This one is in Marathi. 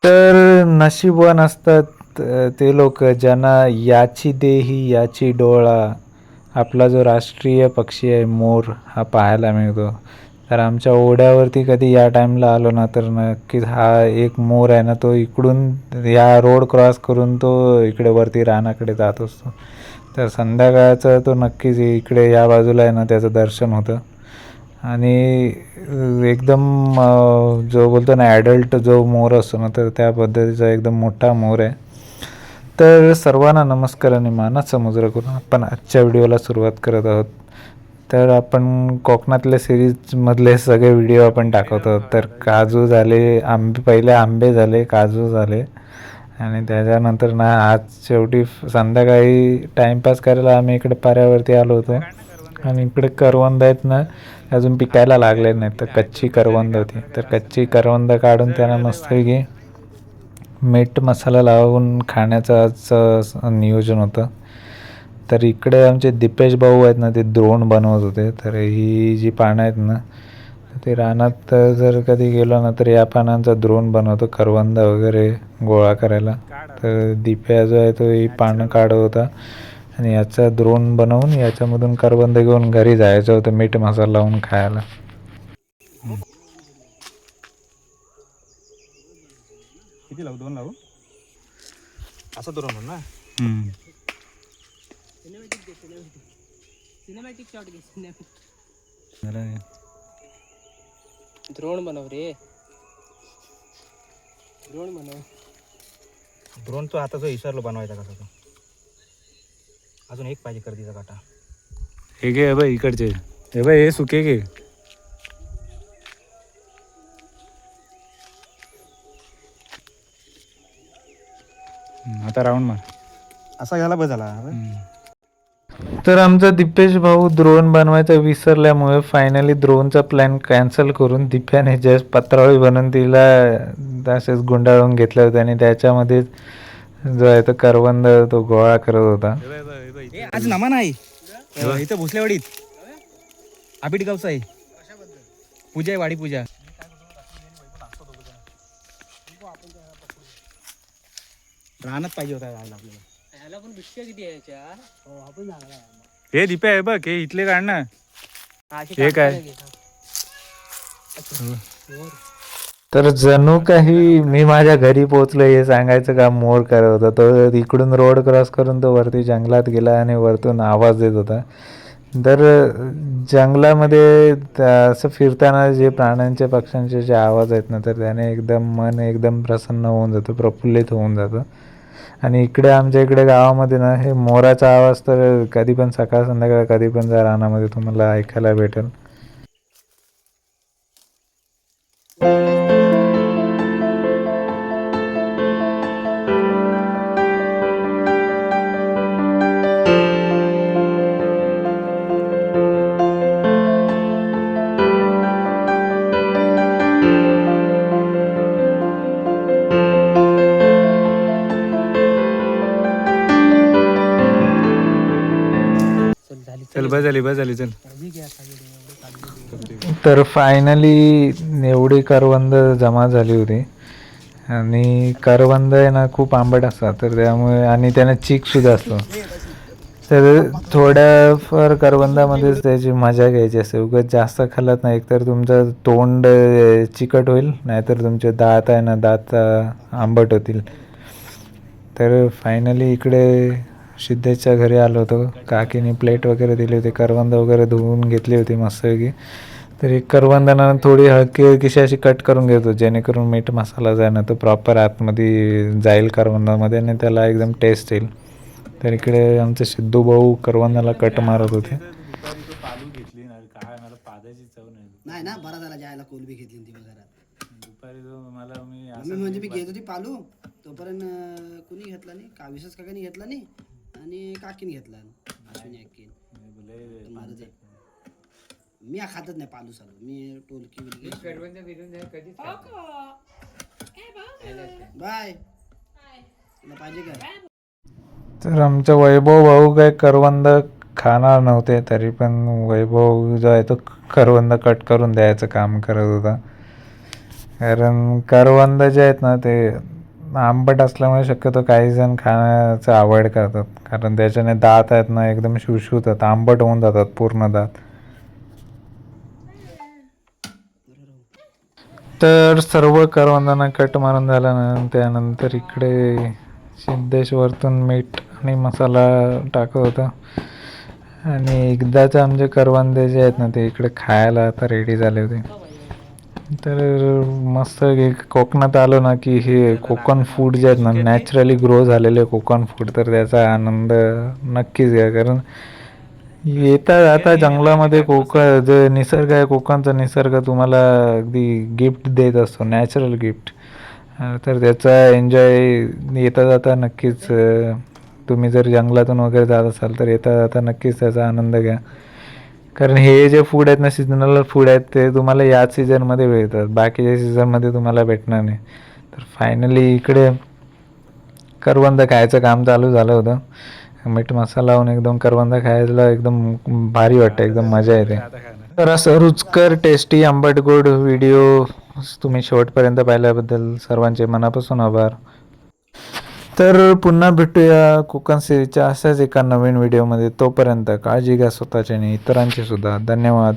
तर नशीबवान असतात ते लोक ज्यांना याची देही याची डोळा आपला जो राष्ट्रीय पक्षी आहे मोर हा पाहायला मिळतो. तर आमच्या ओढ्यावरती कधी या टाईमला आलो ना तर नक्कीच हा एक मोर आहे ना तो इकडून या रोड क्रॉस करून तो इकडे वरती रानाकडे जात असतो. तर संध्याकाळचं तो नक्कीच इकडे या बाजूला आहे ना त्याचं दर्शन होतं. आणि एकदम जो बोलतो ना ॲडल्ट जो मोर असतो ना तर त्या पद्धतीचा एकदम मोठा मोर आहे. तर सर्वांना नमस्कार आणि मानात समुद्र करून आपण आजच्या व्हिडिओला सुरुवात करत आहोत. तर आपण कोकणातल्या सिरीजमधले सगळे व्हिडिओ आपण टाकत आहोत. तर काजू झाले, पहिले आंबे झाले, काजू झाले आणि त्याच्यानंतर ना आज शेवटी संध्याकाळी टाईमपास करायला आम्ही इकडे पाऱ्यावरती आलो होतो. आणि इकडे करवंद आहेत ना अजून पिकायला लागले नाहीत. तर कच्ची करवंद होती. तर कच्ची करवंद काढून त्यांना मस्तपैकी मीठ मसाला लावून खाण्याचं आज नियोजन होतं. तर इकडे आमचे दीपेश भाऊ आहेत ना ते द्रोण बनवत होते. तर ही जी पानं आहेत ना ते रानात जर कधी गेलो ना तर या पानांचा द्रोण बनवतो करवंद वगैरे गोळा करायला. तर दीप्या जो आहे तो ही पानं काढत होता आणि याचा द्रोण बनवून याच्यामधून करवंद घेऊन घरी जायचं होतं मीठ मसाला लावून खायला. किती लावू? 2 लावू? असं धरून ना. सिनेमॅटिक शॉट घे. ड्रोन बनव रे. ड्रोन बनव. ड्रोन तो आता जो विसरलो बनवायचा कसा तो. अजून एक पाहिजे कर्दीचा काटा. हे घे बाई इकडचे. हे बाई हे सुके घे. आता राऊंड मार. असा घ्यायला बस झाला. तर आमचा दीपेश भाऊ द्रोण बनवायचा विसरल्यामुळे फायनली द्रोणचा प्लॅन कॅन्सल करून दिप्याने जस्ट पत्रावळी बनवून तिला असेच गुंडाळून घेतलं होतं आणि त्याच्यामध्ये जो आहे तो करवंद तो गोळा करत होता. आज नमा नाही इथं भोसलेवाडीत आबिट गावचा आहे. पूजा आहे, वाडी पूजा. राहण्यात पाहिजे होता राहायला आपल्याला. ह्याला पण बिटक्या किती आहे याच्या? हो आपण जाणार आहे. हे दीपे आहे बघ हे इथले काढ ना. हे काय तर जणू काही मी माझ्या घरी पोहोचलो हे सांगायचं काम मोर करत होता. तो इकडून रोड क्रॉस करून तो वरती जंगलात गेला आणि वरतून आवाज देत होता. तर जंगलामध्ये असं फिरताना जे प्राण्यांचे पक्ष्यांचे जे आवाज आहेत ना तर त्याने एकदम मन एकदम प्रसन्न होऊन जातं, प्रफुल्लित होऊन जातं. आणि इकडे आमच्या इकडे गावामध्ये ना हे मोराचा आवाज तर कधी पण सकाळ संध्याकाळ कधी पण जा रानामध्ये तुम्हाला ऐकायला भेटेल. चल बस झाली चल. तर फायनली एवढी करवंद जमा झाली होती आणि करवंद आहे ना खूप आंबट असतात. तर त्यामुळे आणि त्याने चीक सुद्धा असतो. तर थोड्याफार करवंदामध्येच त्याची मजा घ्यायची असते. उगाच जास्त खाल्लं नाही एकतर तुमचं तोंड चिकट होईल नाहीतर तुमचे दात आहे ना दात आंबट होतील. तर फायनली इकडे सिद्धेशच्या घरी आलो होतो. काकीने प्लेट वगैरे दिली होती, करवंद वगैरे धुवून घेतली होती मस्तपैकी. तर एक करवंदांना थोडी हलकी अशी कट करून घेतो जेणेकरून मीठ मसाला जाय ना तो प्रॉपर आतमध्ये जाईल करवंदामध्ये आणि त्याला एकदम टेस्ट येईल. तर इकडे आमचे सिद्धू भाऊ करवंदाला कट मारत होते. नाही ना बरा झाला जायला कोलबी घेतली ती घरात दुपारी मला म्हणजे मी घेत होती पालू तोपर्यंत कुणी घेतला नाही. काविसच काकाने घेतला नाही आणि काकीने घेतला अश्विनी अक्कीन. मी खातच नाही पालू चालू. मी टोलकी बाय तुला पाहिजे का? तर आमचा वैभव भाऊ काय करवंद खाणार नव्हते तरी पण वैभव जो आहे तो करवंद कट करून द्यायचं काम करत होता. कारण करवंद जे आहेत ना ते आंबट असल्यामुळे शक्यतो काही जण खाण्याचं अवॉइड करतात, कारण त्याच्याने दात आहेत ना एकदम शुशुतात, आंबट होऊन जातात पूर्ण दात. तर सर्व करवंदांना कट मारून झालं ना, त्यानंतर इकडे सिद्धेश्वरतून मीठ आणि मसाला टाकत होता. आणि एकदाच आमचे करवंदे जे आहेत ना ते इकडे खायला आता रेडी झाले होते. तर मस्त कोकणात आलो ना की हे कोकण फूड जे आहेत ना, नॅचरली ग्रो झालेले कोकण फूड, तर त्याचा आनंद नक्कीच घ्या. कारण येतात आता जंगलामध्ये जे निसर्ग आहे, कोकणचा निसर्ग तुम्हाला अगदी गिफ्ट देत असतो, नॅचरल गिफ्ट. तर त्याचा एन्जॉय येता जाता नक्कीच तुम्ही जर जंगलातून वगैरे जात असाल तर येता जाता नक्कीच त्याचा आनंद घ्या. कारण हे जे फूड आहेत ना, सीजनल फूड आहेत, ते तुम्हाला याच सीझनमध्ये मिळतात, बाकीच्या सीझनमध्ये तुम्हाला भेटणार नाही. तर फायनली इकडे करवंद खायचं काम चालू झालं होतं. मीठ मसाला लावून एकदम करवंद खायला एकदम भारी वाटतं, एकदम मजा येते. तर असं रुचकर टेस्टी आंबट गोड व्हिडिओ तुम्ही शेवटपर्यंत पाहिल्याबद्दल सर्वांचे मनापासून आभार. तर पुन्हा भेटूया कोकण सिरीजच्या अशाच एका नवीन व्हिडिओमध्ये. तोपर्यंत काळजी घ्या स्वतःची आणि इतरांची सुद्धा. धन्यवाद.